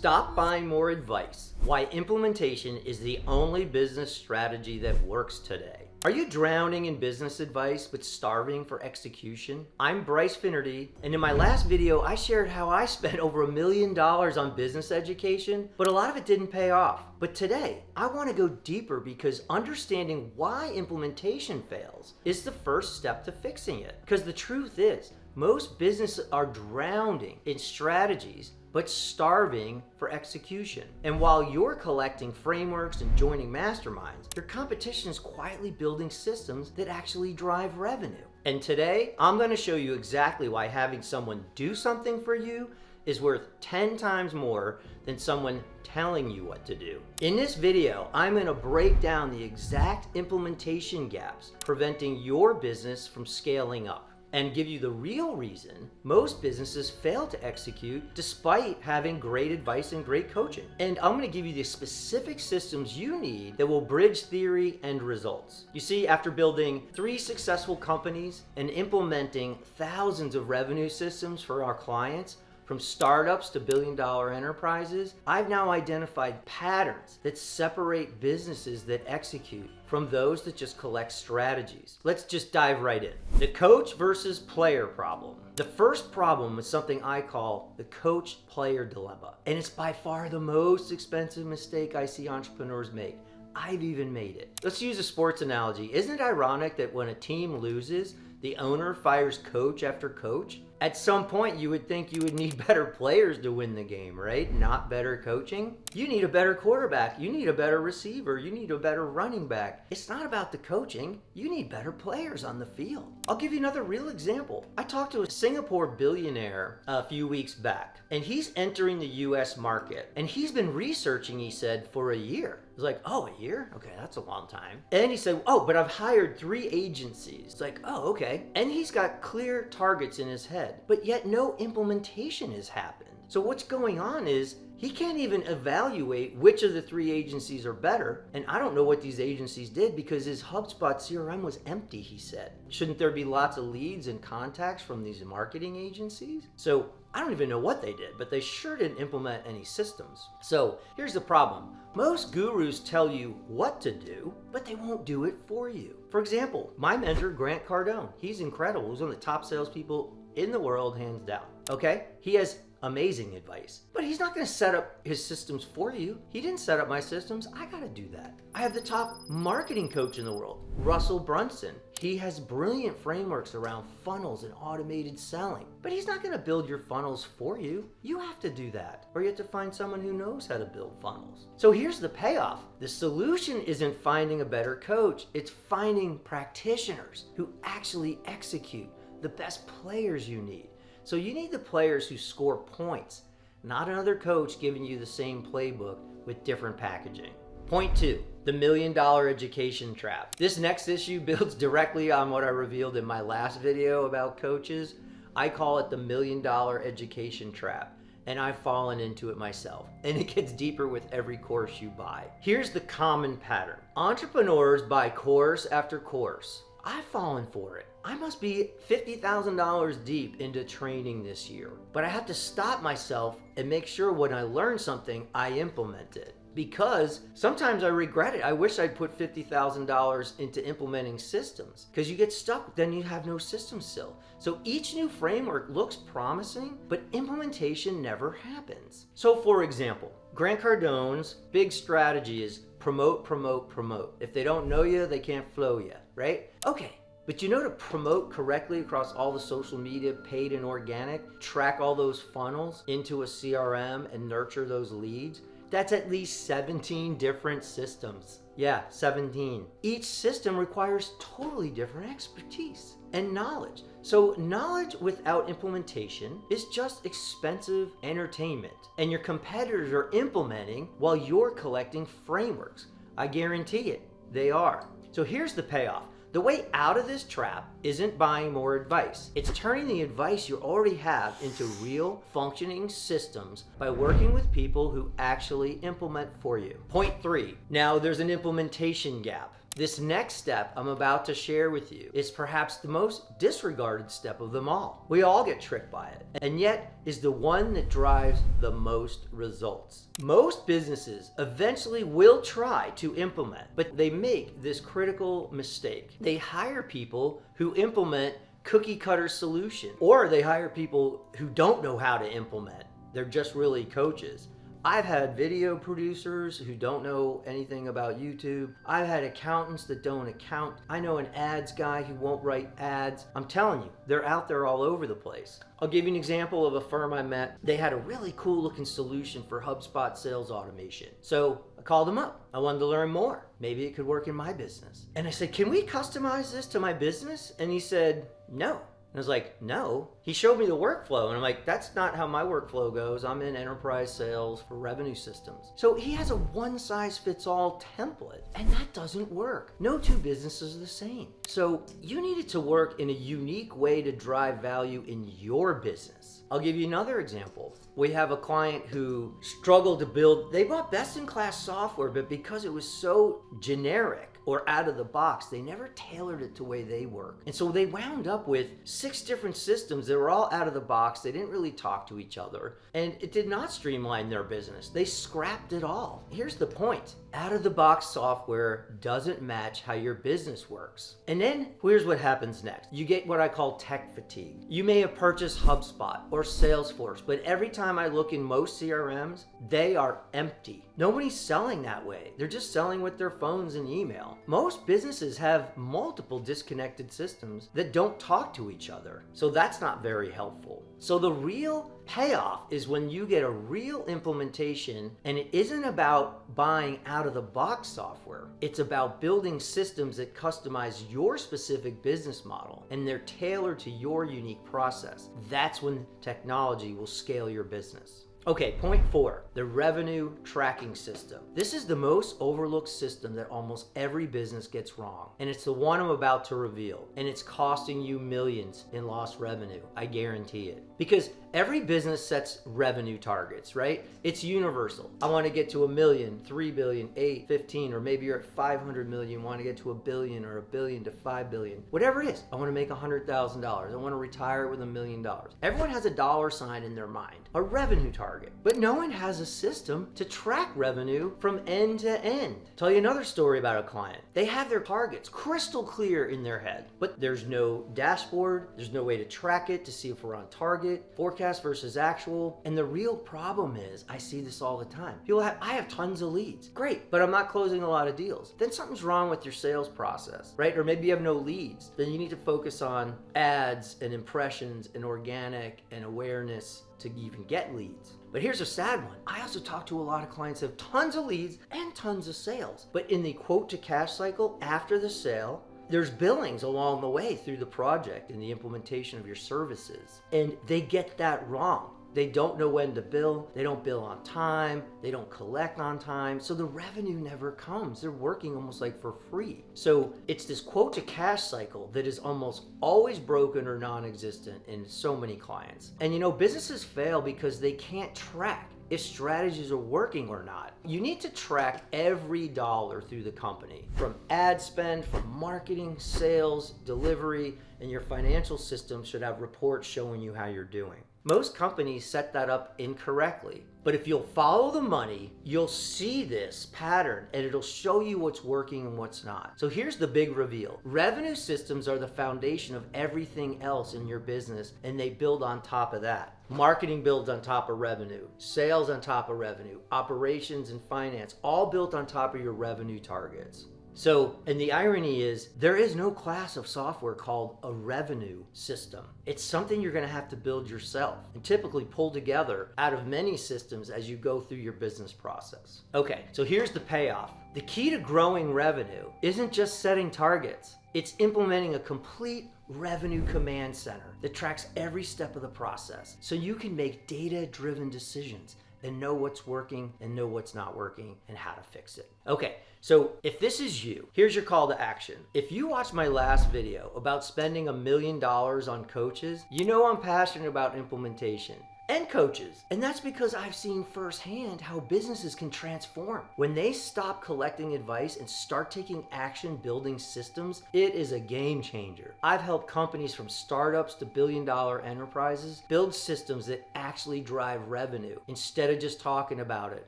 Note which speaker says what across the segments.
Speaker 1: Stop buying more advice. Why implementation is the only business strategy that works today. Are you drowning in business advice but starving for execution? I'm Bryce Finnerty, and in my last video, I shared how I spent over $1 million on business education, but a lot of it didn't pay off. But today, I want to go deeper because understanding why implementation fails is the first step to fixing it. Because the truth is, most businesses are drowning in strategies but starving for execution. And while you're collecting frameworks and joining masterminds, your competition is quietly building systems that actually drive revenue. And today, I'm going to show you exactly why having someone do something for you is worth 10 times more than someone telling you what to do. In this video, I'm going to break down the exact implementation gaps preventing your business from scaling up, and give you the real reason most businesses fail to execute despite having great advice and great coaching. And I'm going to give you the specific systems you need that will bridge theory and results. You see, after building 3 successful companies and implementing thousands of revenue systems for our clients, from startups to billion-dollar enterprises, I've now identified patterns that separate businesses that execute from those that just collect strategies. Let's just dive right in. The coach versus player problem. The first problem is something I call the coach-player dilemma, and it's by far the most expensive mistake I see entrepreneurs make. I've even made it. Let's use a sports analogy. Isn't it ironic that when a team loses, the owner fires coach after coach? At some point, you would think you would need better players to win the game, right? Not better coaching. You need a better quarterback. You need a better receiver. You need a better running back. It's not about the coaching. You need better players on the field. I'll give you another real example. I talked to a Singapore billionaire a few weeks back, and he's entering the US market. And he's been researching, he said, for a year. I was like, oh, a year? Okay, that's a long time. And he said, oh, but I've hired 3 agencies. It's like, oh, okay. And he's got clear targets in his head, but yet no implementation has happened. So what's going on is he can't even evaluate which of the 3 agencies are better. And I don't know what these agencies did because his HubSpot CRM was empty, he said. Shouldn't there be lots of leads and contacts from these marketing agencies? So I don't even know what they did, but they sure didn't implement any systems. So here's the problem. Most gurus tell you what to do, but they won't do it for you. For example, my mentor, Grant Cardone, he's incredible. He's one of the top salespeople in the world, hands down. Okay? He has amazing advice, but he's not going to set up his systems for you. He didn't set up my systems. I got to do that. I have the top marketing coach in the world, Russell Brunson. He has brilliant frameworks around funnels and automated selling, but he's not going to build your funnels for you. You have to do that, or you have to find someone who knows how to build funnels. So here's the payoff. The solution isn't finding a better coach. It's finding practitioners who actually execute, the best players you need. So you need the players who score points, not another coach giving you the same playbook with different packaging. Point 2, the $1 million education trap. This next issue builds directly on what I revealed in my last video about coaches. I call it the $1 million education trap, and I've fallen into it myself. And it gets deeper with every course you buy. Here's the common pattern. Entrepreneurs buy course after course. I've fallen for it. I must be $50,000 deep into training this year, but I have to stop myself and make sure when I learn something, I implement it. Because sometimes I regret it. I wish I'd put $50,000 into implementing systems, because you get stuck, then you have no system still. So each new framework looks promising, but implementation never happens. So for example, Grant Cardone's big strategy is promote, promote, promote. If they don't know you, they can't flow you, right? Okay. But you know, to promote correctly across all the social media, paid and organic, track all those funnels into a CRM and nurture those leads, that's at least 17 different systems. Yeah, 17. Each system requires totally different expertise and knowledge. So knowledge without implementation is just expensive entertainment. And your competitors are implementing while you're collecting frameworks. I guarantee it, they are. So here's the payoff. The way out of this trap isn't buying more advice. It's turning the advice you already have into real functioning systems by working with people who actually implement for you. Point 3. Now there's an implementation gap. This next step I'm about to share with you is perhaps the most disregarded step of them all. We all get tricked by it, and yet is the one that drives the most results. Most businesses eventually will try to implement, but they make this critical mistake. They hire people who implement cookie cutter solution, or they hire people who don't know how to implement. They're just really coaches. I've had video producers who don't know anything about YouTube. I've had accountants that don't account. I know an ads guy who won't write ads. I'm telling you, they're out there all over the place. I'll give you an example of a firm I met. They had a really cool looking solution for HubSpot sales automation. So I called them up. I wanted to learn more. Maybe it could work in my business. And I said, can we customize this to my business? And he said, no. And I was like, no. He showed me the workflow, and I'm like, that's not how my workflow goes. I'm in enterprise sales for revenue systems. So he has a one-size-fits-all template, and that doesn't work. No two businesses are the same. So you need it to work in a unique way to drive value in your business. I'll give you another example. We have a client who struggled to build, they bought best-in-class software, but because it was so generic or out of the box, they never tailored it to the way they work. And so they wound up with 6 different systems that were all out of the box. They didn't really talk to each other, and it did not streamline their business. They scrapped it all. Here's the point. Out of the box software doesn't match how your business works. And then here's what happens next. You get what I call tech fatigue. You may have purchased HubSpot or Salesforce, but every time I look in most CRMs, they are empty. Nobody's selling that way. They're just selling with their phones and email. Most businesses have multiple disconnected systems that don't talk to each other. So that's not very helpful. So the real payoff is when you get a real implementation, and it isn't about buying out of the box software. It's about building systems that customize your specific business model, and they're tailored to your unique process. That's when technology will scale your business. Okay, point 4, the revenue tracking system. This is the most overlooked system that almost every business gets wrong. And it's the one I'm about to reveal. And it's costing you millions in lost revenue. I guarantee it. Because every business sets revenue targets, right? It's universal. I want to get to 1 million, 3 billion, 8, 15, or maybe you're at 500 million, want to get to 1 billion or 1 billion to 5 billion. Whatever it is, I want to make $100,000. I want to retire with $1 million. Everyone has a dollar sign in their mind, a revenue target. But no one has a system to track revenue from end to end. Tell you another story about a client. They have their targets crystal clear in their head, but there's no dashboard. There's no way to track it to see if we're on target, forecast versus actual. And the real problem is, I see this all the time. I have tons of leads. Great, but I'm not closing a lot of deals. Then something's wrong with your sales process, right? Or maybe you have no leads. Then you need to focus on ads and impressions and organic and awareness to even get leads. But here's a sad one. I also talk to a lot of clients who have tons of leads and tons of sales. But in the quote to cash cycle, after the sale, there's billings along the way through the project and the implementation of your services. And they get that wrong. They don't know when to bill. They don't bill on time. They don't collect on time. So the revenue never comes. They're working almost like for free. So it's this quote to cash cycle that is almost always broken or non-existent in so many clients. And you know, businesses fail because they can't track if strategies are working or not. You need to track every dollar through the company, from ad spend, from marketing, sales, delivery, and your financial system should have reports showing you how you're doing. Most companies set that up incorrectly. But if you'll follow the money, you'll see this pattern and it'll show you what's working and what's not. So here's the big reveal. Revenue systems are the foundation of everything else in your business, and they build on top of that. Marketing builds on top of revenue, sales on top of revenue, operations and finance, all built on top of your revenue targets. So, and the irony is, there is no class of software called a revenue system. It's something you're gonna have to build yourself and typically pull together out of many systems as you go through your business process. Okay, so here's the payoff. The key to growing revenue isn't just setting targets. It's implementing a complete revenue command center that tracks every step of the process so you can make data-driven decisions and know what's working and know what's not working and how to fix it. Okay, so if this is you, here's your call to action. If you watched my last video about spending $1 million on coaches, you know I'm passionate about implementation. and coaches. And that's because I've seen firsthand how businesses can transform. When they stop collecting advice and start taking action building systems, it is a game changer. I've helped companies from startups to billion-dollar enterprises build systems that actually drive revenue. Instead of just talking about it,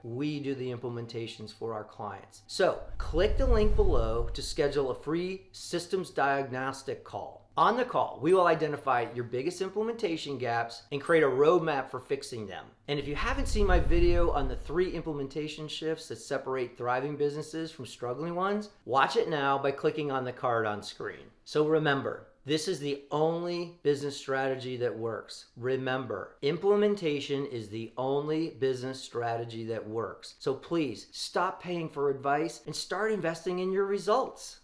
Speaker 1: we do the implementations for our clients. So click the link below to schedule a free systems diagnostic call. On the call, we will identify your biggest implementation gaps and create a roadmap for fixing them. And if you haven't seen my video on the 3 implementation shifts that separate thriving businesses from struggling ones, watch it now by clicking on the card on screen. So remember, this is the only business strategy that works. Remember, implementation is the only business strategy that works. So please stop paying for advice and start investing in your results.